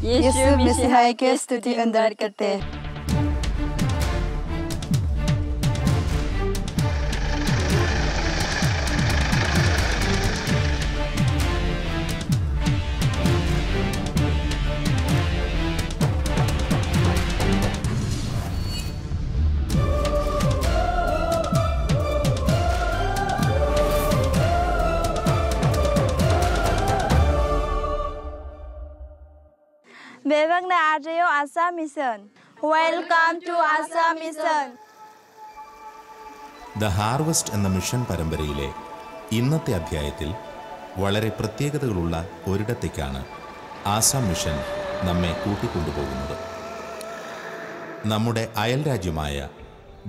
യേശു മിശിഹായ്ക്ക് സ്തുതി ഉണ്ടായിരിക്കട്ടെ. Bienvenue à Radio Asa Mission. Welcome to Asa Mission. The harvest എന്ന മിഷൻ പരമ്പരയിലെ ഇന്നത്തെ അധ്യായത്തിൽ വളരെ പ്രത്യേകതകളുള്ള ഒരിടത്തേക്കാണ് ആസാം മിഷൻ നമ്മെ കൂട്ടിക്കൊണ്ടുപോകുന്നത്. നമ്മുടെ അയൽ രാജ്യമായ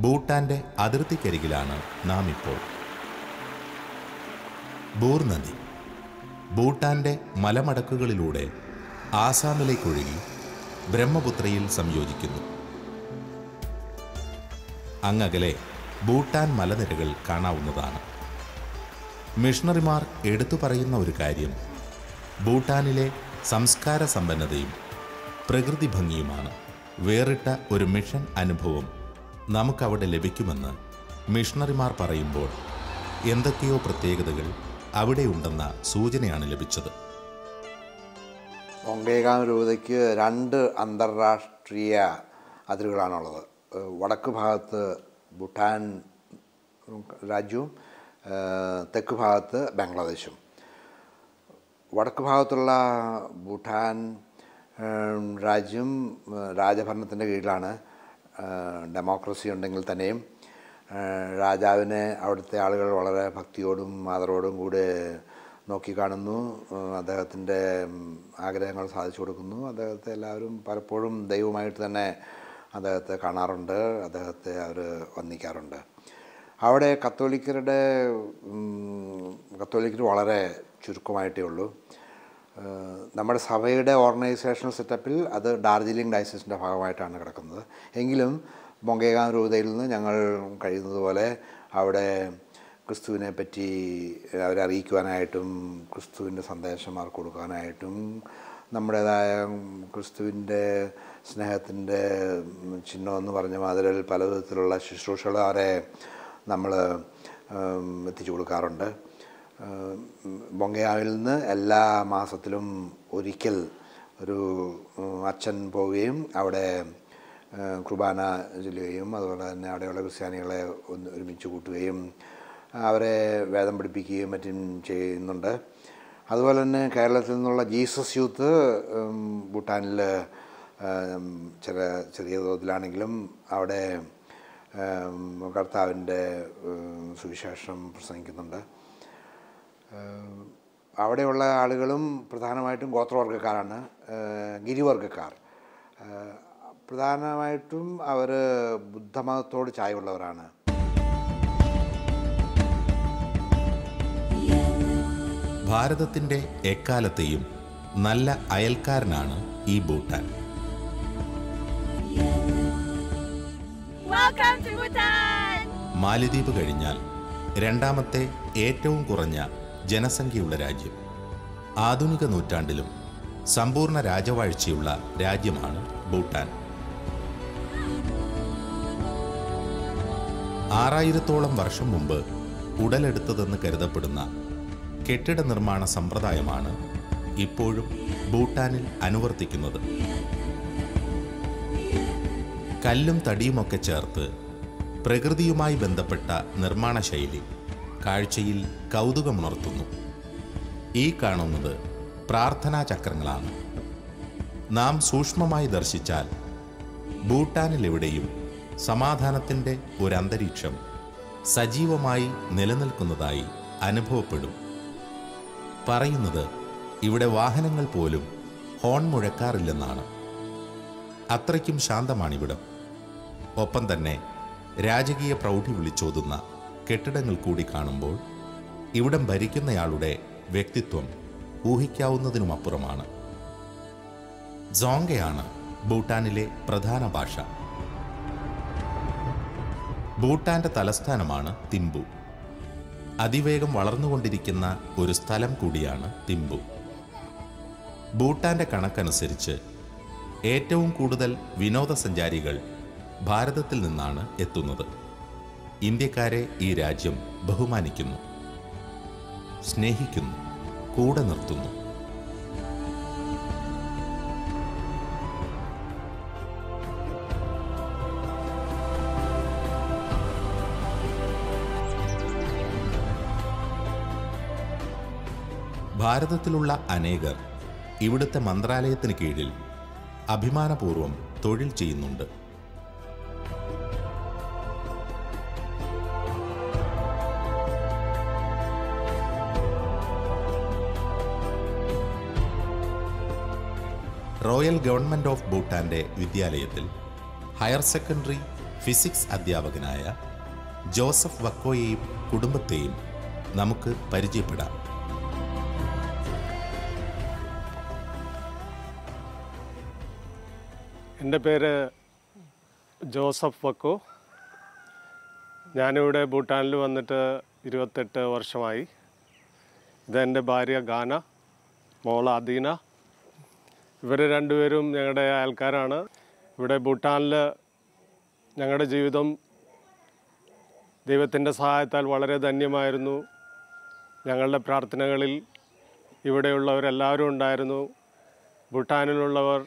ഭൂട്ടാന്റെ അതിർത്തിക്കരികിലാണ് നാം ഇപ്പോൾ. ബൂർ നദി ഭൂട്ടാന്റെ മലമടക്കുകളിലൂടെ ആസാമിലേക്കൊഴുകി ബ്രഹ്മപുത്രയിൽ സംയോജിക്കുന്നു. അങ്ങകലെ ഭൂട്ടാൻ മലനിരകൾ കാണാവുന്നതാണ്. മിഷണറിമാർ എടുത്തു പറയുന്ന ഒരു കാര്യം ഭൂട്ടാനിലെ സംസ്കാര സമ്പന്നതയും പ്രകൃതി ഭംഗിയുമാണ്. വേറിട്ട ഒരു മിഷൻ അനുഭവം നമുക്കവിടെ ലഭിക്കുമെന്ന് മിഷണറിമാർ പറയുമ്പോൾ എന്തൊക്കെയോ പ്രത്യേകതകൾ അവിടെയുണ്ടെന്ന സൂചനയാണ് ലഭിച്ചത്. ബൊംഗൈഗാം രൂപതയ്ക്ക് 2 അന്താരാഷ്ട്രീയ അതിരുകളാണുള്ളത്. വടക്ക് ഭാഗത്ത് ഭൂട്ടാൻ രാജ്യവും തെക്ക് ഭാഗത്ത് ബംഗ്ലാദേശും. വടക്ക് ഭാഗത്തുള്ള ഭൂട്ടാൻ രാജ്യം രാജഭരണത്തിൻ്റെ കീഴിലാണ്. ഡെമോക്രസി ഉണ്ടെങ്കിൽ തന്നെയും രാജാവിനെ അവിടുത്തെ ആളുകൾ വളരെ ഭക്തിയോടും ആദരവോടും കൂടെ നോക്കിക്കാണുന്നു. അദ്ദേഹത്തിൻ്റെ ആഗ്രഹങ്ങൾ സാധിച്ചു കൊടുക്കുന്നു. അദ്ദേഹത്തെ എല്ലാവരും പലപ്പോഴും ദൈവമായിട്ട് തന്നെ അദ്ദേഹത്തെ കാണാറുണ്ട്. അദ്ദേഹത്തെ അവർ വന്ദിക്കാറുണ്ട്. അവിടെ കത്തോലിക്കർ വളരെ ചുരുക്കമായിട്ടേ ഉള്ളൂ. നമ്മുടെ സഭയുടെ ഓർഗനൈസേഷണൽ സെറ്റപ്പിൽ അത് ഡാർജിലിംഗ് ഡയസിസിൻ്റെ ഭാഗമായിട്ടാണ് കിടക്കുന്നത്. എങ്കിലും ബൊംഗൈഗാം രൂപതയിൽ നിന്ന് ഞങ്ങൾ കഴിയുന്നതുപോലെ അവിടെ ക്രിസ്തുവിനെ പറ്റി അവരെ അറിയിക്കുവാനായിട്ടും ക്രിസ്തുവിൻ്റെ സന്ദേശം അവർക്ക് കൊടുക്കാനായിട്ടും നമ്മുടേതായ ക്രിസ്തുവിൻ്റെ സ്നേഹത്തിൻ്റെ ചിഹ്നമെന്ന് പറഞ്ഞ മാതിരിൽ പല വിധത്തിലുള്ള ശുശ്രൂഷകൾ അവരെ നമ്മൾ എത്തിച്ചു കൊടുക്കാറുണ്ട്. ബൊംഗൈഗാമിൽ നിന്ന് എല്ലാ മാസത്തിലും ഒരിക്കൽ ഒരു അച്ഛൻ പോവുകയും അവിടെ കുർബാന ചൊല്ലുകയും അതുപോലെ തന്നെ അവിടെയുള്ള ക്രിസ്ത്യാനികളെ ഒരുമിച്ച് കൂട്ടുകയും അവരെ വേദം പഠിപ്പിക്കുകയും മറ്റും ചെയ്യുന്നുണ്ട്. അതുപോലെ തന്നെ കേരളത്തിൽ നിന്നുള്ള ജീസസ് യൂത്ത് ഭൂട്ടാനിൽ ചെറിയ തോതിലാണെങ്കിലും അവിടെ കർത്താവിൻ്റെ സുവിശേഷം പ്രസംഗിക്കുന്നുണ്ട്. അവിടെയുള്ള ആളുകളും പ്രധാനമായിട്ടും ഗോത്രവർഗ്ഗക്കാരാണ്, ഗിരിവർഗ്ഗക്കാർ. പ്രധാനമായിട്ടും അവർ ബുദ്ധമതത്തോട് ചായ്വുള്ളവരാണ്. ഭാരതത്തിൻ്റെ എക്കാലത്തെയും നല്ല അയൽക്കാരനാണ് ഈ ഭൂട്ടാൻ. മാലിദ്വീപ് കഴിഞ്ഞാൽ 2ാമത്തെ ഏറ്റവും കുറഞ്ഞ ജനസംഖ്യയുള്ള രാജ്യം. ആധുനിക നൂറ്റാണ്ടിലും സമ്പൂർണ്ണ രാജവാഴ്ചയുള്ള രാജ്യമാണ് ഭൂട്ടാൻ. 6000-ഓളം വർഷം മുമ്പ് ഉടലെടുത്തതെന്ന് കരുതപ്പെടുന്ന കെട്ടിട നിർമ്മാണ സമ്പ്രദായമാണ് ഇപ്പോഴും ഭൂട്ടാനിൽ അനുവർത്തിക്കുന്നത്. കല്ലും തടിയുമൊക്കെ ചേർത്ത് പ്രകൃതിയുമായി ബന്ധപ്പെട്ട നിർമ്മാണ ശൈലി കാഴ്ചയിൽ കൗതുകമുണർത്തുന്നു. ഈ കാണുന്നത് പ്രാർത്ഥനാ ചക്രങ്ങളാണ്. നാം സൂക്ഷ്മമായി ദർശിച്ചാൽ ഭൂട്ടാനിലെവിടെയും സമാധാനത്തിൻ്റെ ഒരന്തരീക്ഷം സജീവമായി നിലനിൽക്കുന്നതായി അനുഭവപ്പെടും. പറയുന്നത് ഇവിടെ വാഹനങ്ങൾ പോലും ഹോൺ മുഴക്കാറില്ലെന്നാണ്. അത്രയ്ക്കും ശാന്തമാണിവിടം. ഒപ്പം തന്നെ രാജകീയ പ്രൗഢി വിളിച്ചോതുന്ന കെട്ടിടങ്ങൾ കൂടി കാണുമ്പോൾ ഇവിടം ഭരിക്കുന്നയാളുടെ വ്യക്തിത്വം ഊഹിക്കാവുന്നതിനുമപ്പുറമാണ്. സോങ്കയാണ് ഭൂട്ടാനിലെ പ്രധാന ഭാഷ. ഭൂട്ടാന്റെ തലസ്ഥാനമാണ് തിമ്പു. അതിവേഗം വളർന്നുകൊണ്ടിരിക്കുന്ന ഒരു സ്ഥലം കൂടിയാണ് തിമ്പു. ഭൂട്ടാന്റെ കണക്കനുസരിച്ച് ഏറ്റവും കൂടുതൽ വിനോദസഞ്ചാരികൾ ഭാരതത്തിൽ നിന്നാണ് എത്തുന്നത്. ഇന്ത്യക്കാരെ ഈ രാജ്യം ബഹുമാനിക്കുന്നു, സ്നേഹിക്കുന്നു, കൂടെ നിർത്തുന്നു. ഭാരതത്തിലുള്ള അനേകർ ഇവിടുത്തെ മന്ത്രാലയത്തിന് കീഴിൽ അഭിമാനപൂർവ്വം തൊഴിൽ ചെയ്യുന്നുണ്ട്. റോയൽ ഗവൺമെന്റ് ഓഫ് ഭൂട്ടാന്റെ വിദ്യാലയത്തിൽ ഹയർ സെക്കൻഡറി ഫിസിക്സ് അധ്യാപകനായ ജോസഫ് വക്കോയെയും കുടുംബത്തെയും നമുക്ക് പരിചയപ്പെടാം. എൻ്റെ പേര് ജോസഫ് വക്കോ. ഞാനിവിടെ ഭൂട്ടാനിൽ വന്നിട്ട് 28 വർഷമായി. ഇതെൻ്റെ ഭാര്യ ഗാന, മോൾ അദീന. ഇവർ രണ്ടുപേരും ഞങ്ങളുടെ അയൽക്കാരാണ്. ഇവിടെ ഭൂട്ടാനിൽ ഞങ്ങളുടെ ജീവിതം ദൈവത്തിൻ്റെ സഹായത്താൽ വളരെ ധന്യമായിരുന്നു. ഞങ്ങളുടെ പ്രാർത്ഥനകളിൽ ഇവിടെയുള്ളവരെല്ലാവരും ഉണ്ടായിരുന്നു. ഭൂട്ടാനിലുള്ളവർ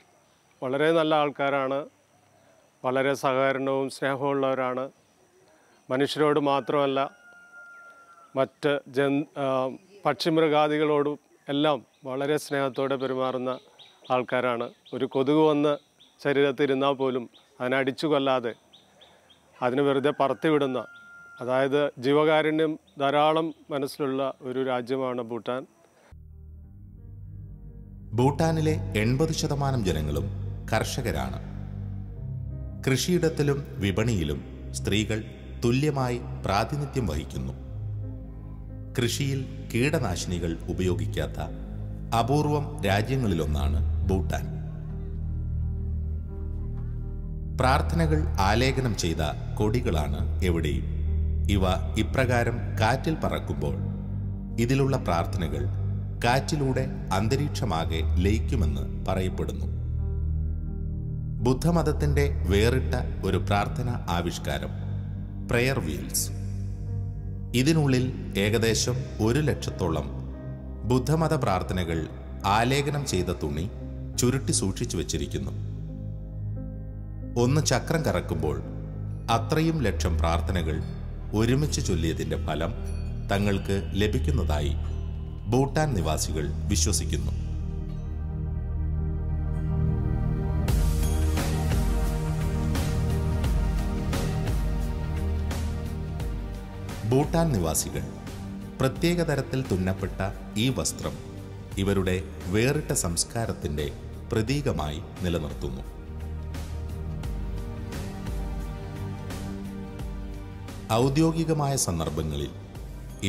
വളരെ നല്ല ആൾക്കാരാണ്, വളരെ സഹകരണവും സ്നേഹമുള്ളവരാണ്. മനുഷ്യരോട് മാത്രമല്ല, മറ്റ് പക്ഷിമൃഗാദികളോടും എല്ലാം വളരെ സ്നേഹത്തോടെ പെരുമാറുന്ന ആൾക്കാരാണ്. ഒരു കൊതുക് വന്ന് ശരീരത്തിരുന്നാൽ പോലും അതിനടിച്ചു കൊല്ലാതെ അതിന് വെറുതെ പറത്തിവിടുന്ന, അതായത് ജീവകാരുണ്യം ധാരാളം മനസ്സിലുള്ള ഒരു രാജ്യമാണ് ഭൂട്ടാൻ. ഭൂട്ടാനിലെ 80% ജനങ്ങളും കർഷകരാണ്. കൃഷിയിടത്തിലും വിപണിയിലും സ്ത്രീകൾ തുല്യമായി പ്രാതിനിധ്യം വഹിക്കുന്നു. കൃഷിയിൽ കീടനാശിനികൾ ഉപയോഗിക്കാത്ത അപൂർവം രാജ്യങ്ങളിലൊന്നാണ് ഭൂട്ടാൻ. പ്രാർത്ഥനകൾ ആലേഖനം ചെയ്ത കൊടികളാണ് എവിടെയും. ഇവ ഇപ്രകാരം കാറ്റിൽ പറക്കുമ്പോൾ ഇതിലുള്ള പ്രാർത്ഥനകൾ കാറ്റിലൂടെ അന്തരീക്ഷമാകെ ലയിക്കുമെന്ന് പറയപ്പെടുന്നു. ബുദ്ധമതത്തിന്റെ വേറിട്ട ഒരു പ്രാർത്ഥന ആവിഷ്കാരം പ്രെയർ വീൽസ്. ഇതിനുള്ളിൽ ഏകദേശം 100,000-ഓളം ബുദ്ധമത പ്രാർത്ഥനകൾ ആലേഖനം ചെയ്ത തുണി ചുരുട്ടി സൂക്ഷിച്ചു വച്ചിരിക്കുന്നു. ഒന്ന് ചക്രം കറക്കുമ്പോൾ അത്രയും ലക്ഷം പ്രാർത്ഥനകൾ ഒരുമിച്ച് ചൊല്ലിയതിന്റെ ഫലം തങ്ങൾക്ക് ലഭിക്കുന്നതായി ഭൂട്ടാൻ നിവാസികൾ വിശ്വസിക്കുന്നു. ഭൂട്ടാൻ നിവാസികൾ പ്രത്യേക തരത്തിൽ തുന്നപ്പെട്ട ഈ വസ്ത്രം ഇവരുടെ വേറിട്ട സംസ്കാരത്തിന്റെ പ്രതീകമായി നിലനിർത്തുന്നു. ഔദ്യോഗികമായ സന്ദർഭങ്ങളിൽ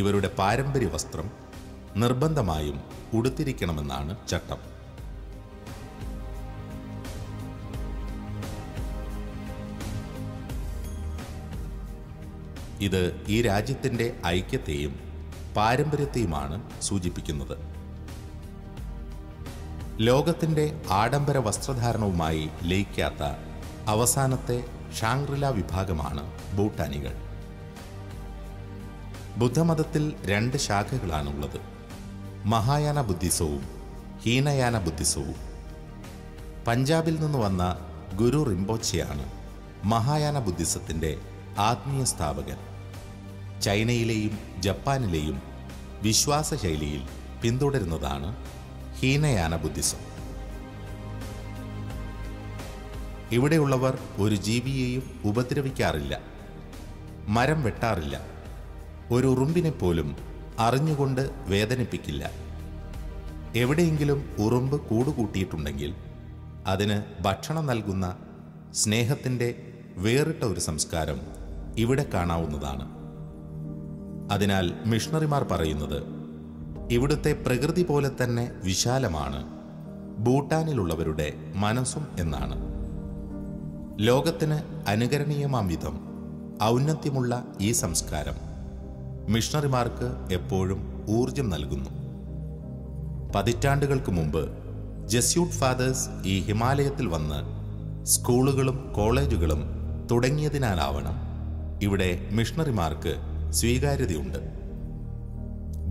ഇവരുടെ പാരമ്പര്യ വസ്ത്രം നിർബന്ധമായും ഉടുത്തിരിക്കണമെന്നാണ് ചട്ടം. ഇത് ഈ രാജ്യത്തിന്റെ ഐക്യത്തെയും പാരമ്പര്യത്തെയുമാണ് സൂചിപ്പിക്കുന്നത്. ലോകത്തിന്റെ ആഡംബര വസ്ത്രധാരണവുമായി ലയിക്കാത്ത അവസാനത്തെ ഷാങ്ഗ്രില വിഭാഗമാണ് ഭൂട്ടാനികൾ. ബുദ്ധമതത്തിൽ 2 ശാഖകളാണുള്ളത്: മഹായാന ബുദ്ധിസവും ഹീനയാന ബുദ്ധിസവും. പഞ്ചാബിൽ നിന്ന് വന്ന ഗുരു റിംപോച്ചെയാണ് മഹായാന ബുദ്ധിസത്തിന്റെ ആത്മീയ സ്ഥാപകൻ. ചൈനയിലെയും ജപ്പാനിലെയും വിശ്വാസശൈലിയിൽ പിന്തുടരുന്നതാണ് ഹീനയാന ബുദ്ധിസം. ഇവിടെയുള്ളവർ ഒരു ജീവിയെയും ഉപദ്രവിക്കാറില്ല, മരം വെട്ടാറില്ല, ഒരു ഉറുമ്പിനെ പോലും അറിഞ്ഞുകൊണ്ട് വേദനിപ്പിക്കില്ല. എവിടെയെങ്കിലും ഉറുമ്പ് കൂടുകൂട്ടിയിട്ടുണ്ടെങ്കിൽ അതിന് ഭക്ഷണം നൽകുന്ന സ്നേഹത്തിൻ്റെ വേറിട്ട ഒരു സംസ്കാരം ഇവിടെ കാണാവുന്നതാണ്. അതിനാൽ മിഷണറിമാർ പറയുന്നത് ഇവിടുത്തെ പ്രകൃതി പോലെ തന്നെ വിശാലമാണ് ഭൂട്ടാനിലുള്ളവരുടെ മനസ്സും എന്നാണ്. ലോകത്തിന് അനുകരണീയമാം വിധം ഔന്നത്യമുള്ള ഈ സംസ്കാരം മിഷണറിമാർക്ക് എപ്പോഴും ഊർജം നൽകുന്നു. പതിറ്റാണ്ടുകൾക്ക് മുമ്പ് ജസ്യൂട്ട് ഫാദേഴ്സ് ഈ ഹിമാലയത്തിൽ വന്ന് സ്കൂളുകളും കോളേജുകളും തുടങ്ങിയതിനാലാവണം ഇവിടെ മിഷണറിമാർക്ക് സ്വീകാര്യതയുണ്ട്.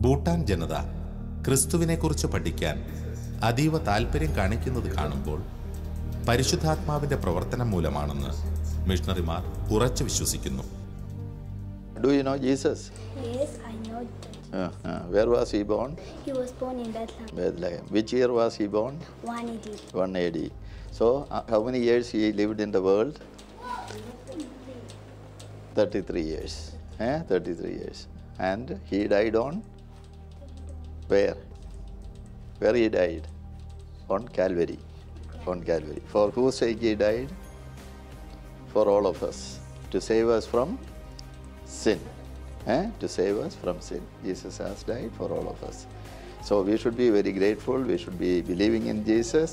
ഭൂട്ടാൻ ജനത ക്രിസ്തുവിനെക്കുറിച്ച് പഠിക്കാൻ അതീവ താൽപ്പര്യം കാണിക്കുന്നത് കാണുമ്പോൾ പരിശുദ്ധാത്മാവിന്റെ പ്രവർത്തനം മൂലമാണെന്ന് മിഷണറിമാർ ഉറച്ചു വിശ്വസിക്കുന്നു. Do you know Jesus? Yes, I know that. Where was he born? He was born in Bethlehem. Bethlehem. Which year was he born? 1 AD. 1 AD. So, how many years he lived in the world? 33 years. 33 years. And he died on? Where? Where he died? On Calvary. On Calvary. For whose sake he died? For all of us. To save us from sin. To save us from sin. Jesus has died for all of us. So we should be very grateful. We should be believing in Jesus.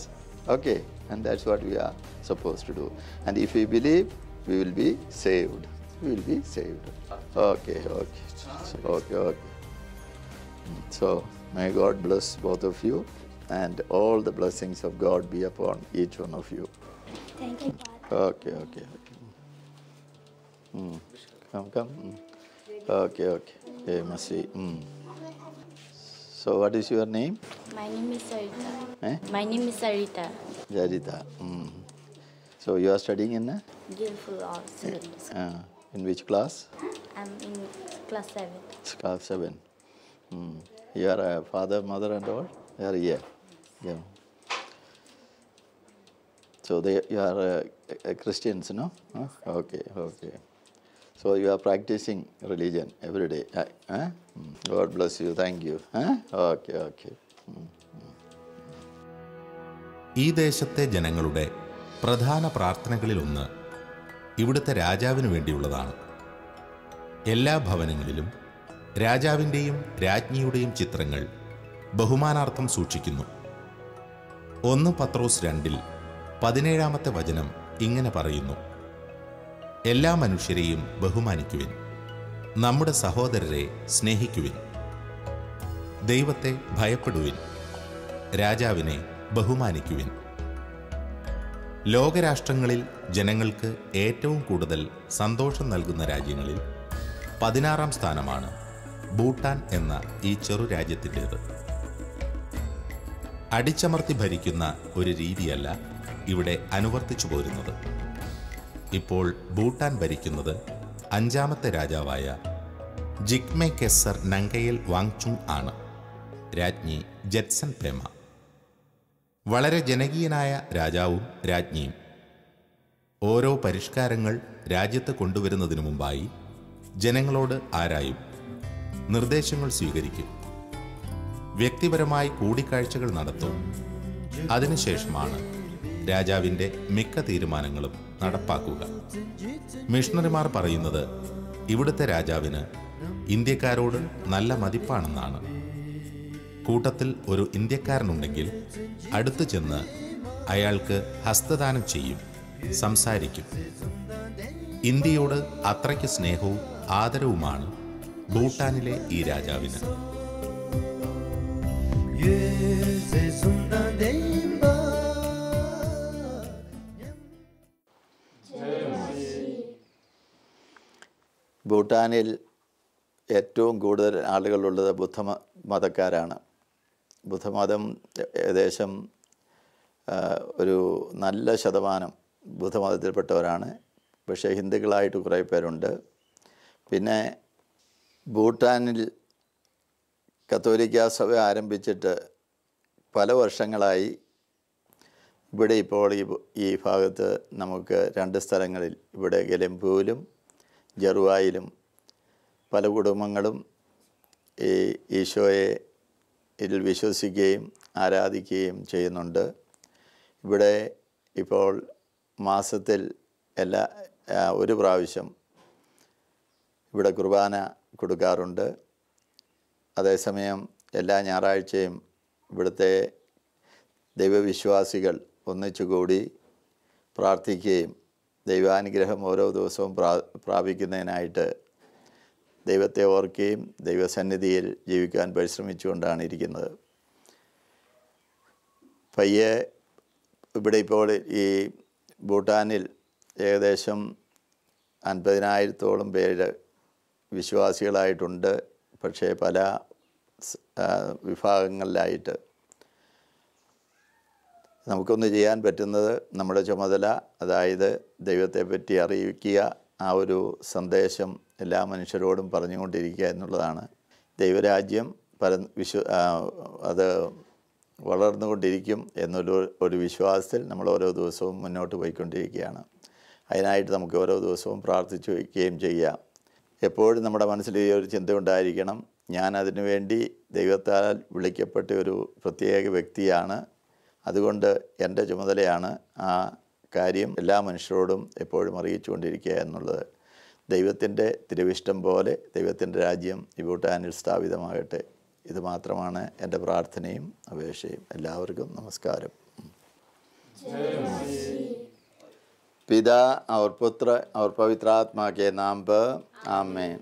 Okay. And that's what we are supposed to do. And if we believe, we will be saved. We will be saved. Okay. Okay. So may God bless both of you, and all the blessings of God be upon each one of you. Thank you, Father. Okay. Come. Okay. Hey, Masi. So what is your name? My name is Sarita. My name is Sarita. Jarita. So you are studying in Guildful Arts Secondary School. In which class? I'm in class 7. Class 7. You are a father, mother and all? They are here. Yeah. So you are Christians, no? Okay. So you are practicing religion every day. God bless you. Thank you. Okay. ഈ ദേശത്തെ ജനങ്ങളുടെ പ്രധാന പ്രാർത്ഥനകളിലൊന്ന് ഇവിടുത്തെ രാജാവിന് വേണ്ടിയുള്ളതാണ്. എല്ലാ ഭവനങ്ങളിലും രാജാവിൻ്റെയും രാജ്ഞിയുടെയും ചിത്രങ്ങൾ ബഹുമാനാർത്ഥം സൂക്ഷിക്കുന്നു. 1 പത്രോസ് 2:17 വചനം ഇങ്ങനെ പറയുന്നു: എല്ലാ മനുഷ്യരെയും ബഹുമാനിക്കുവിൻ, നമ്മുടെ സഹോദരരെ സ്നേഹിക്കുവിൻ, ദൈവത്തെ ഭയപ്പെടുവിൻ, രാജാവിനെ ബഹുമാനിക്കുവിൻ. ലോകരാഷ്ട്രങ്ങളിൽ ജനങ്ങൾക്ക് ഏറ്റവും കൂടുതൽ സന്തോഷം നൽകുന്ന രാജ്യങ്ങളിൽ 16ാം സ്ഥാനമാണ് ഭൂട്ടാൻ എന്ന ഈ ചെറു രാജ്യത്തിൻ്റേത്. അടിച്ചമർത്തി ഭരിക്കുന്ന ഒരു രീതിയല്ല ഇവിടെ അനുവർത്തിച്ചു പോരുന്നത്. ഇപ്പോൾ ഭൂട്ടാൻ ഭരിക്കുന്നത് 5ാമത്തെ രാജാവായ ജിഗ്മെ കെസർ നങ്കയേൽ വാങ്ചുങ് ആണ്. രാജ്ഞി ജെറ്റ്സൺ പെമ. വളരെ ജനകീയനായ രാജാവും രാജ്ഞിയും. ഓരോ പരിഷ്കാരങ്ങൾ രാജ്യത്ത് കൊണ്ടുവരുന്നതിനു മുമ്പായി ജനങ്ങളോട് ആരായും, നിർദ്ദേശങ്ങൾ സ്വീകരിക്കും, വ്യക്തിപരമായി കൂടിക്കാഴ്ചകൾ നടത്തും. അതിനുശേഷമാണ് രാജാവിൻ്റെ മിക്ക തീരുമാനങ്ങളും നടപ്പാക്കുക. മിഷണറിമാർ പറയുന്നത് ഇവിടുത്തെ രാജാവിന് ഇന്ത്യക്കാരോട് നല്ല മതിപ്പാണെന്നാണ്. കൂട്ടത്തിൽ ഒരു ഇന്ത്യക്കാരനുണ്ടെങ്കിൽ അടുത്തു ചെന്ന് അയാൾക്ക് ഹസ്തദാനം ചെയ്യും, സംസാരിക്കും. ഇന്ത്യയോട് അത്രയ്ക്ക് സ്നേഹവും ആദരവുമാണ് ഭൂട്ടാനിലെ ഈ രാജാവിന്. ഭൂട്ടാനിൽ ഏറ്റവും കൂടുതൽ ആളുകളുള്ളത് ബുദ്ധമതക്കാരാണ്. ബുദ്ധമതം ഏകദേശം ഒരു നല്ല ശതമാനം ബുദ്ധമതത്തിൽപ്പെട്ടവരാണ്. പക്ഷേ ഹിന്ദുക്കളായിട്ട് കുറേ പേരുണ്ട്. പിന്നെ ഭൂട്ടാനിൽ കത്തോലിക്ക സഭ ആരംഭിച്ചിട്ട് പല വർഷങ്ങളായി. ഇവിടെ ഇപ്പോൾ ഈ ഭാഗത്ത് നമുക്ക് 2 സ്ഥലങ്ങളിൽ, ഇവിടെ ഗെലംപൂവിലും ജറുവായിലും പല കുടുംബങ്ങളും ഈ ഈശോയെ ഇതിൽ വിശ്വസിക്കുകയും ആരാധിക്കുകയും ചെയ്യുന്നുണ്ട്. ഇവിടെ ഇപ്പോൾ മാസത്തിൽ ഒരു പ്രാവശ്യം ഇവിടെ കുർബാന കൊടുക്കാറുണ്ട്. അതേസമയം എല്ലാ ഞായറാഴ്ചയും ഇവിടുത്തെ ദൈവവിശ്വാസികൾ ഒന്നിച്ചുകൂടി പ്രാർത്ഥിക്കുകയും ദൈവാനുഗ്രഹം ഓരോ ദിവസവും പ്രാപിക്കുന്നതിനായിട്ട് ദൈവത്തെ ഓർക്കുകയും ദൈവസന്നിധിയിൽ ജീവിക്കാൻ പരിശ്രമിച്ചുകൊണ്ടാണ് ഇരിക്കുന്നത്. പയ്യെ ഇവിടെ ഇപ്പോൾ ഈ ഭൂട്ടാനിൽ ഏകദേശം 50,000-ഓളം പേര് വിശ്വാസികളായിട്ടുണ്ട്. പക്ഷേ പല വിഭാഗങ്ങളിലായിട്ട് നമുക്കൊന്ന് ചെയ്യാൻ പറ്റുന്നത് നമ്മുടെ ചുമതല, അതായത് ദൈവത്തെപ്പറ്റി അറിയിക്കുക, ആ ഒരു സന്ദേശം എല്ലാ മനുഷ്യരോടും പറഞ്ഞുകൊണ്ടിരിക്കുക എന്നുള്ളതാണ്. ദൈവരാജ്യം അത് വളർന്നുകൊണ്ടിരിക്കും ഒരു വിശ്വാസത്തിൽ നമ്മൾ ഓരോ ദിവസവും മുന്നോട്ട് പോയിക്കൊണ്ടിരിക്കുകയാണ്. അതിനായിട്ട് നമുക്ക് ഓരോ ദിവസവും പ്രാർത്ഥിച്ചു വയ്ക്കുകയും ചെയ്യാം. എപ്പോഴും നമ്മുടെ മനസ്സിൽ ഈ ഒരു ചിന്ത ഉണ്ടായിരിക്കണം, ഞാൻ അതിനു വേണ്ടി ദൈവത്താൽ വിളിക്കപ്പെട്ട ഒരു പ്രത്യേക വ്യക്തിയാണ്. അതുകൊണ്ട് എൻ്റെ ചുമതലയാണ് ആ കാര്യം എല്ലാ മനുഷ്യരോടും എപ്പോഴും അറിയിച്ചുകൊണ്ടിരിക്കുക എന്നുള്ളത്. ദൈവത്തിൻ്റെ തിരുവിഷ്ടം പോലെ ദൈവത്തിൻ്റെ രാജ്യം ഈ ഭൂട്ടാനിൽ സ്ഥാപിതമാകട്ടെ. ഇത് മാത്രമാണ് എൻ്റെ പ്രാർത്ഥനയും അപേക്ഷയും. എല്ലാവർക്കും നമസ്കാരം. पिता और पुत्र और पवित्र आत्मा के नाम पर आमीन।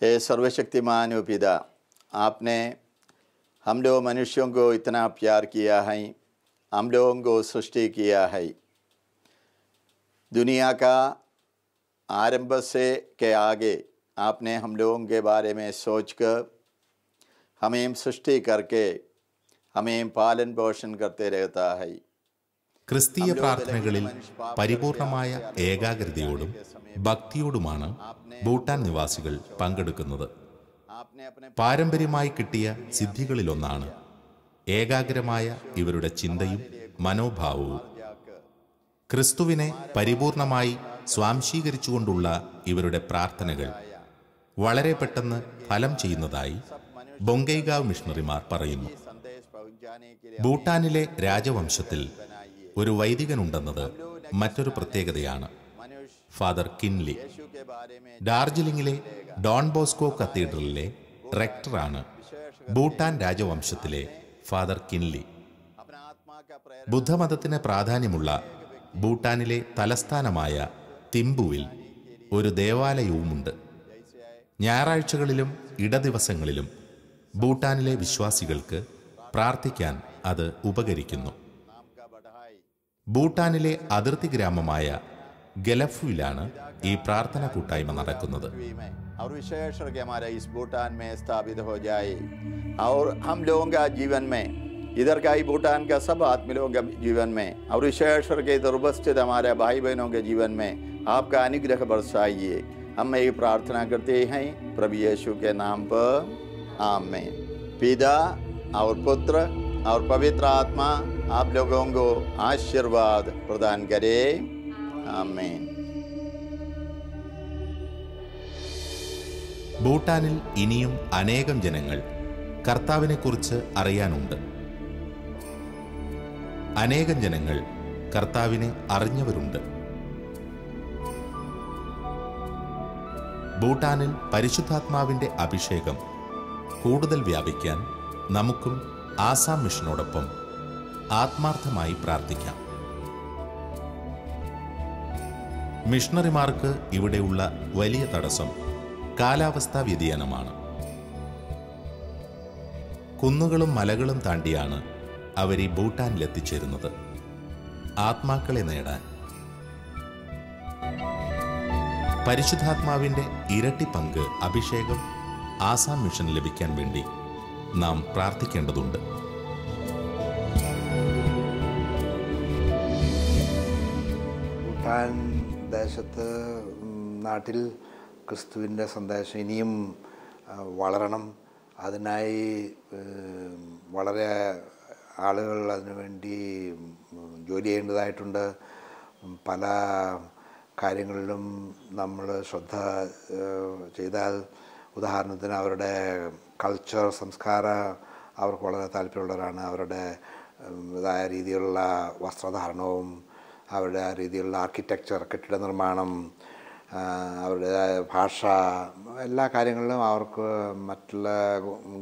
हे सर्वशक्तिमान पिता, आपने हम लोग मनुष्यों को इतना प्यार किया है, हम लोगों को सृष्टि किया है। दुनिया का आरंभ से के आगे आपने हम लोगों के बारे में सोचकर हमें सृष्टि करके हमें पालन पोषण करते रहता है। ക്രിസ്തീയ പ്രാർത്ഥനകളിൽ പരിപൂർണമായ ഏകാഗ്രതയോടും ഭക്തിയോടുമാണ് ഭൂട്ടാൻ നിവാസികൾ പങ്കെടുക്കുന്നത്. പാരമ്പര്യമായി കിട്ടിയ സിദ്ധികളിലൊന്നാണ് ഏകാഗ്രമായ ഇവരുടെ ചിന്തയും മനോഭാവവും. ക്രിസ്തുവിനെ പരിപൂർണമായി സ്വാംശീകരിച്ചുകൊണ്ടുള്ള ഇവരുടെ പ്രാർത്ഥനകൾ വളരെ പെട്ടെന്ന് ഫലം ചെയ്യുന്നതായി ബൊങ്കൈഗാവ് മിഷണറിമാർ പറയുന്നു. ഭൂട്ടാനിലെ രാജവംശത്തിൽ ഒരു വൈദികനുണ്ടെന്നത് മറ്റൊരു പ്രത്യേകതയാണ്. ഫാദർ കിൻലി ഡാർജിലിംഗിലെ ഡോൺ ബോസ്കോ കത്തീഡ്രലിലെ റെക്ടറാണ് ഭൂട്ടാൻ രാജവംശത്തിലെ ഫാദർ കിൻലി. ബുദ്ധമതത്തിന് പ്രാധാന്യമുള്ള ഭൂട്ടാനിലെ തലസ്ഥാനമായ തിമ്പുവിൽ ഒരു ദേവാലയവുമുണ്ട്. ഞായറാഴ്ചകളിലും ഇടദിവസങ്ങളിലും ഭൂട്ടാനിലെ വിശ്വാസികൾക്ക് പ്രാർത്ഥിക്കാൻ അത് ഉപകരിക്കുന്നു. ഭൂട്ടാനിലെ അതിർത്തി ഗ്രാമമായ ഗലഫുവിലാണ് ഈ പ്രാർത്ഥന കൂട്ടായ്മ നടക്കുന്നത്. और विशेष करके हमारा इस भूटान में स्थापित हो जाए और हम लोगों का जीवन में, इधर का ही भूटान का सब आदमी लोगों का जीवन में और विशेष करके इधर उपस्थित हमारे भाई बहनों के जीवन में आपका अनुग्रह बरसाइए। हम ये प्रार्थना करते हैं प्रभु यीशु के नाम पर, आमीन। पिता और पुत्र और पवित्र आत्मा आप लोगों को आशीर्वाद प्रदान करे, आमीन। ഭൂട്ടാനിൽ ഇനിയും അനേകം ജനങ്ങൾ കർത്താവിനെക്കുറിച്ച് അറിയാനുണ്ട്. അനേകം ജനങ്ങൾ കർത്താവിനെ അറിഞ്ഞവരുണ്ട്. ഭൂട്ടാനിൽ പരിശുദ്ധാത്മാവിൻ്റെ അഭിഷേകം കൂടുതൽ വ്യാപിക്കാൻ നമുക്കും ആസാം മിഷനോടൊപ്പം ആത്മാർത്ഥമായി പ്രാർത്ഥിക്കാം. മിഷണറിമാർക്ക് ഇവിടെയുള്ള വലിയ തടസ്സം കാലാവസ്ഥാ വ്യതിയാനമാണ്. കുന്നുകളും മലകളും താണ്ടിയാണ് അവർ ഈ ഭൂട്ടാനിലെത്തിച്ചേരുന്നത് ആത്മാക്കളെ നേടാൻ. പരിശുദ്ധാത്മാവിൻ്റെ ഇരട്ടി പങ്ക് അഭിഷേകം ആസാം മിഷൻ ലഭിക്കാൻ വേണ്ടി നാം പ്രാർത്ഥിക്കേണ്ടതുണ്ട്. ഭൂട്ടാൻ ദേശത്ത് നാട്ടിൽ ക്രിസ്തുവിൻ്റെ സന്ദേശം ഇനിയും വളരണം. അതിനായി വളരെ ആളുകൾ അതിനുവേണ്ടി ജോലി ചെയ്യേണ്ടതായിട്ടുണ്ട്. പല കാര്യങ്ങളിലും നമ്മൾ ശ്രദ്ധ ചെയ്താൽ, ഉദാഹരണത്തിന് അവരുടെ കൾച്ചർ, സംസ്കാരം അവർക്ക് വളരെ താല്പര്യമുള്ളവരാണ്. അവരുടെ ഇതായ രീതിയിലുള്ള വസ്ത്രധാരണവും അവരുടെ രീതിയിലുള്ള ആർക്കിടെക്ചർ, കെട്ടിട നിർമ്മാണം, അവരുടേതായ ഭാഷ, എല്ലാ കാര്യങ്ങളിലും അവർക്ക് മറ്റുള്ള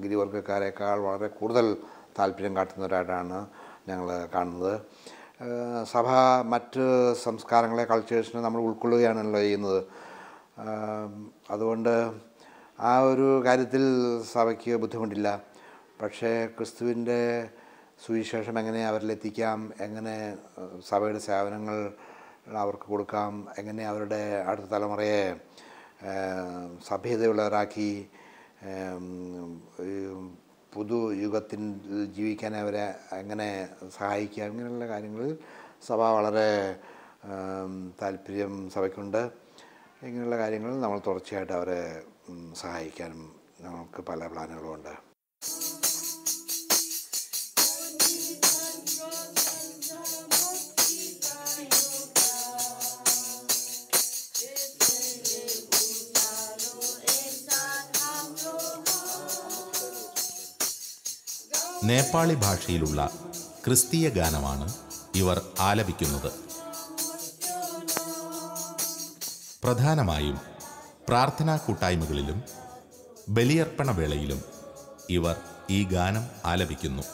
ഗിരിവർഗ്ഗക്കാരേക്കാൾ വളരെ കൂടുതൽ താല്പര്യം കാട്ടുന്നവരായിട്ടാണ് ഞങ്ങൾ കാണുന്നത്. സഭ മറ്റ് സംസ്കാരങ്ങളെ, കൾച്ചേഴ്സിനെ നമ്മൾ ഉൾക്കൊള്ളുകയാണല്ലോ ചെയ്യുന്നത്. അതുകൊണ്ട് ആ ഒരു കാര്യത്തിൽ സഭയ്ക്ക് ബുദ്ധിമുട്ടില്ല. പക്ഷേ ക്രിസ്തുവിൻ്റെ സുവിശേഷം എങ്ങനെ അവരിലെത്തിക്കാം, എങ്ങനെ സഭയുടെ സേവനങ്ങൾ അവർക്ക് കൊടുക്കാം, എങ്ങനെ അവരുടെ അടുത്ത തലമുറയെ സഭ്യതയുള്ളവരാക്കി പുതുയുഗത്തിൽ ജീവിക്കാൻ അവരെ എങ്ങനെ സഹായിക്കാം, ഇങ്ങനെയുള്ള കാര്യങ്ങളിൽ സഭ വളരെ താല്പര്യം സഭയ്ക്കുണ്ട്. ഇങ്ങനെയുള്ള കാര്യങ്ങളിൽ നമ്മൾ തുടർച്ചയായിട്ട് അവരെ സഹായിക്കാനും നമുക്ക് പല പ്ലാനുകളുമുണ്ട്. നേപ്പാളി ഭാഷയിലുള്ള ക്രിസ്തീയ ഗാനമാണ് ഇവർ ആലപിക്കുന്നത്. പ്രധാനമായും പ്രാർത്ഥനാ കൂട്ടായ്മകളിലും ബലിയർപ്പണ വേളയിലും ഇവർ ഈ ഗാനം ആലപിക്കുന്നു.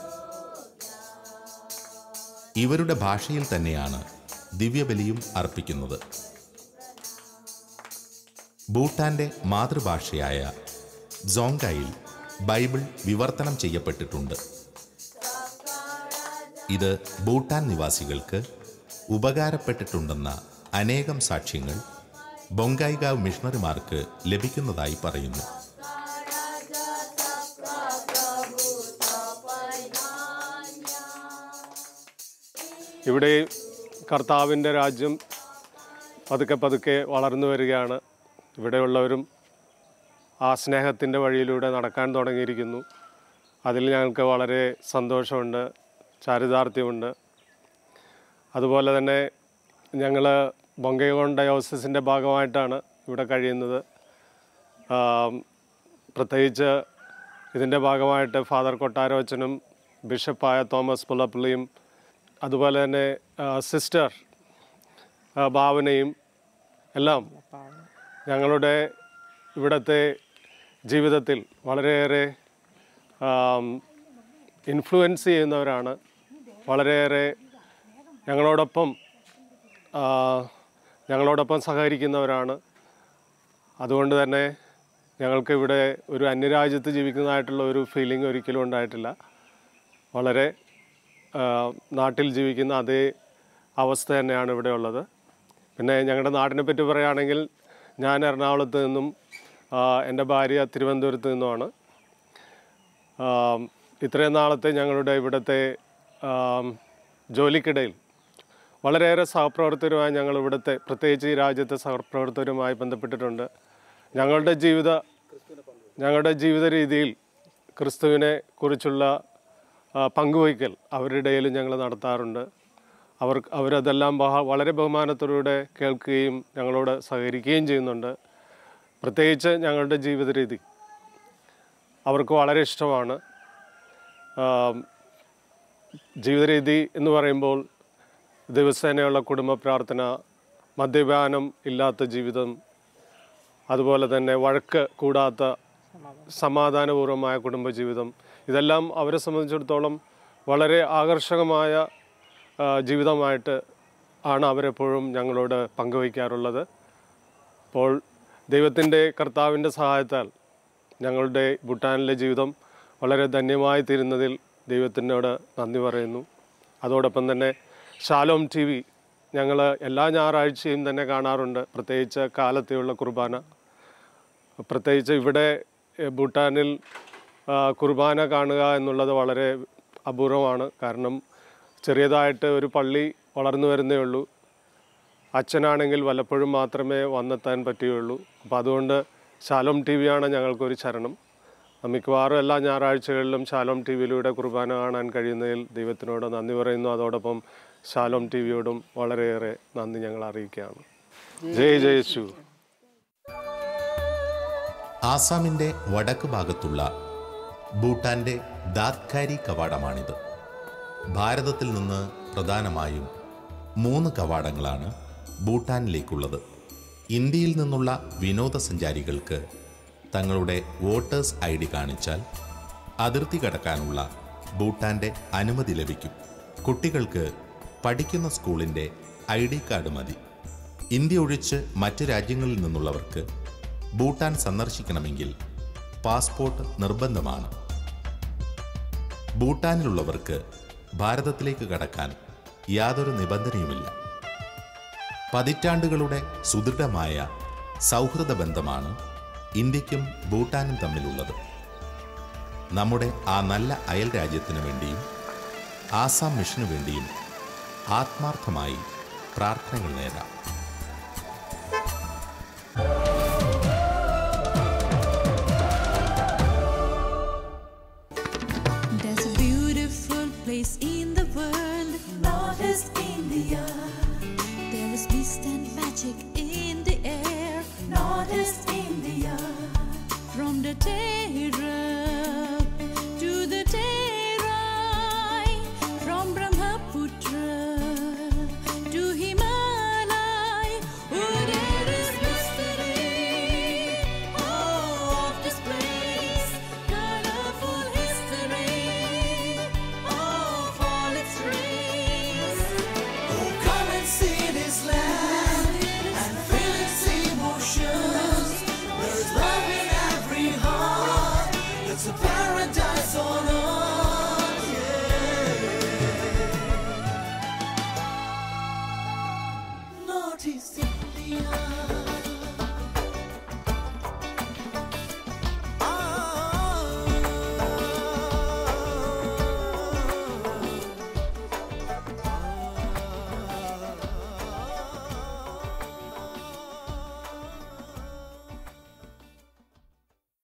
ഇവരുടെ ഭാഷയിൽ തന്നെയാണ് ദിവ്യബലിയും അർപ്പിക്കുന്നത്. ഭൂട്ടാന്റെ മാതൃഭാഷയായ സോങ്കായിൽ ബൈബിൾ വിവർത്തനം ചെയ്യപ്പെട്ടിട്ടുണ്ട്. ഇത് ഭൂട്ടാൻ നിവാസികൾക്ക് ഉപകാരപ്പെട്ടിട്ടുണ്ടെന്ന അനേകം സാക്ഷ്യങ്ങൾ ബൊങ്കായിഗാവ് മിഷണറിമാർക്ക് ലഭിക്കുന്നതായി പറയുന്നു. ഇവിടെ കർത്താവിൻ്റെ രാജ്യം പതുക്കെ പതുക്കെ വളർന്നു വരികയാണ്. ഇവിടെയുള്ളവരും ആ സ്നേഹത്തിൻ്റെ വഴിയിലൂടെ നടക്കാൻ തുടങ്ങിയിരിക്കുന്നു. അതിൽ ഞങ്ങൾക്ക് വളരെ സന്തോഷമുണ്ട്, ചാരിതാർത്ഥ്യമുണ്ട്. അതുപോലെ തന്നെ ഞങ്ങൾ ബൊങ്കൈഗോൺ ഡയോസിസിൻ്റെ ഭാഗമായിട്ടാണ് ഇവിടെ കഴിയുന്നത്. പ്രത്യേകിച്ച് ഇതിൻ്റെ ഭാഗമായിട്ട് ഫാദർ കൊട്ടാരവച്ചനും ബിഷപ്പായ തോമസ് പുള്ളപ്പള്ളിയും അതുപോലെ തന്നെ സിസ്റ്റർ ഭാവനയും എല്ലാം ഞങ്ങളുടെ ഇവിടുത്തെ ജീവിതത്തിൽ വളരെയേറെ ഇൻഫ്ലുവൻസ് ചെയ്യുന്നവരാണ്. വളരെയേറെ ഞങ്ങളോടൊപ്പം സഹകരിക്കുന്നവരാണ്. അതുകൊണ്ട് തന്നെ ഞങ്ങൾക്ക് ഇവിടെ ഒരു അന്യരാജ്യത്ത് ജീവിക്കുന്നതായിട്ടുള്ള ഒരു ഫീലിംഗ് ഒരിക്കലും ഉണ്ടായിട്ടില്ല. വളരെ നാട്ടിൽ ജീവിക്കുന്ന അതേ അവസ്ഥ തന്നെയാണ് ഇവിടെ ഉള്ളത്. പിന്നെ ഞങ്ങളുടെ നാടിനെ പറ്റി പറയുകയാണെങ്കിൽ ഞാൻ എറണാകുളത്ത് നിന്നും എൻ്റെ ഭാര്യ തിരുവനന്തപുരത്ത് നിന്നുമാണ്. ഇത്രയും നാളത്തെ ഞങ്ങളുടെ ഇവിടുത്തെ ജോലിക്കിടയിൽ വളരെയേറെ സഹപ്രവർത്തകരുമായി ഞങ്ങൾ ഇവിടുത്തെ പ്രത്യേകിച്ച് ഈ രാജ്യത്തെ സഹപ്രവർത്തകരുമായി ബന്ധപ്പെട്ടിട്ടുണ്ട്. ഞങ്ങളുടെ ജീവിത രീതിയിൽ ക്രിസ്തുവിനെ കുറിച്ചുള്ള പങ്കുവയ്ക്കൽ അവരുടെ ഇടയിൽ ഞങ്ങൾ നടത്താറുണ്ട്. അവരതെല്ലാം വളരെ ബഹുമാനത്തോടെ കേൾക്കുകയും ഞങ്ങളോട് സഹകരിക്കുകയും ചെയ്യുന്നുണ്ട്. പ്രത്യേകിച്ച് ഞങ്ങളുടെ ജീവിത രീതി അവർക്ക് വളരെ ഇഷ്ടമാണ്. ജീവിത രീതി എന്ന് പറയുമ്പോൾ ദിവസേനയുള്ള കുടുംബ പ്രാർത്ഥന, മദ്യപാനം ഇല്ലാത്ത ജീവിതം, അതുപോലെ തന്നെ വഴക്ക് കൂടാത്ത സമാധാനപൂർവമായ കുടുംബജീവിതം, ഇതെല്ലാം അവരെ സംബന്ധിച്ചിടത്തോളം വളരെ ആകർഷകമായ ജീവിതമായിട്ട് ആണ് അവരെപ്പോഴും ഞങ്ങളോട് പങ്കുവയ്ക്കാറുള്ളത്. അപ്പോൾ ദൈവത്തിൻ്റെ കർത്താവിൻ്റെ സഹായത്താൽ ഞങ്ങളുടെ ഭൂട്ടാനിലെ ജീവിതം വളരെ ധന്യമായി തീരുന്നതിൽ ദൈവത്തിനോട് നന്ദി പറയുന്നു. അതോടൊപ്പം തന്നെ ഷാലോം TV ഞങ്ങൾ എല്ലാ ഞായറാഴ്ചയും തന്നെ കാണാറുണ്ട്. പ്രത്യേകിച്ച് കാലത്തെയുള്ള കുർബാന, പ്രത്യേകിച്ച് ഇവിടെ ഭൂട്ടാനിൽ കുർബാന കാണുക എന്നുള്ളത് വളരെ അപൂർവമാണ്. കാരണം ചെറിയതായിട്ട് ഒരു പള്ളി വളർന്നു വരുന്നേ ഉള്ളൂ. അച്ഛനാണെങ്കിൽ വല്ലപ്പോഴും മാത്രമേ വന്നെത്താൻ പറ്റുകയുള്ളൂ. അപ്പോൾ അതുകൊണ്ട് ഷാലോം TV ആണ് ഞങ്ങൾക്കൊരു ശരണം. മിക്കവാറും എല്ലാ ഞായറാഴ്ചകളിലും ഷാലോം TVയിലൂടെ കുർബാന കാണാൻ കഴിയുന്നതിൽ ദൈവത്തിനോട് നന്ദി പറയുന്നു. അതോടൊപ്പം ഷാലോം TVയോടും വളരെയേറെ നന്ദി ഞങ്ങൾ അറിയിക്കുകയാണ്. ജയ് ജയ് യേശു. ആസാമിൻ്റെ വടക്ക് ഭാഗത്തുള്ള ഭൂട്ടാന്റെ ദാത്കാരി കവാടമാണിത്. ഭാരതത്തിൽ നിന്ന് പ്രധാനമായും 3 കവാടങ്ങളാണ് ഭൂട്ടാനിലേക്കുള്ളത്. ഇന്ത്യയിൽ നിന്നുള്ള വിനോദസഞ്ചാരികൾക്ക് തങ്ങളുടെ വോട്ടേഴ്സ് ID കാണിച്ചാൽ അതിർത്തി കടക്കാനുള്ള ഭൂട്ടാന്റെ അനുമതി ലഭിക്കും. കുട്ടികൾക്ക് പഠിക്കുന്ന സ്കൂളിൻ്റെ ID കാർഡ് മതി. ഇന്ത്യ ഒഴിച്ച് മറ്റ് രാജ്യങ്ങളിൽ നിന്നുള്ളവർക്ക് ഭൂട്ടാൻ സന്ദർശിക്കണമെങ്കിൽ പാസ്പോർട്ട് നിർബന്ധമാണ്. ഭൂട്ടാനിലുള്ളവർക്ക് ഭാരതത്തിലേക്ക് കടക്കാൻ യാതൊരു നിബന്ധനയുമില്ല. പതിറ്റാണ്ടുകളുടെ സുദൃഢമായ സൗഹൃദ ബന്ധമാണ് ഇന്ത്യക്കും ഭൂട്ടാനും തമ്മിലുള്ളത്. നമ്മുടെ ആ നല്ല അയൽ രാജ്യത്തിനു വേണ്ടിയും ആസാം മിഷനു വേണ്ടിയും ആത്മാർത്ഥമായി പ്രാർത്ഥനകൾ നേരാം. There's a beautiful place in the world, Northeast India. There is peace and magic in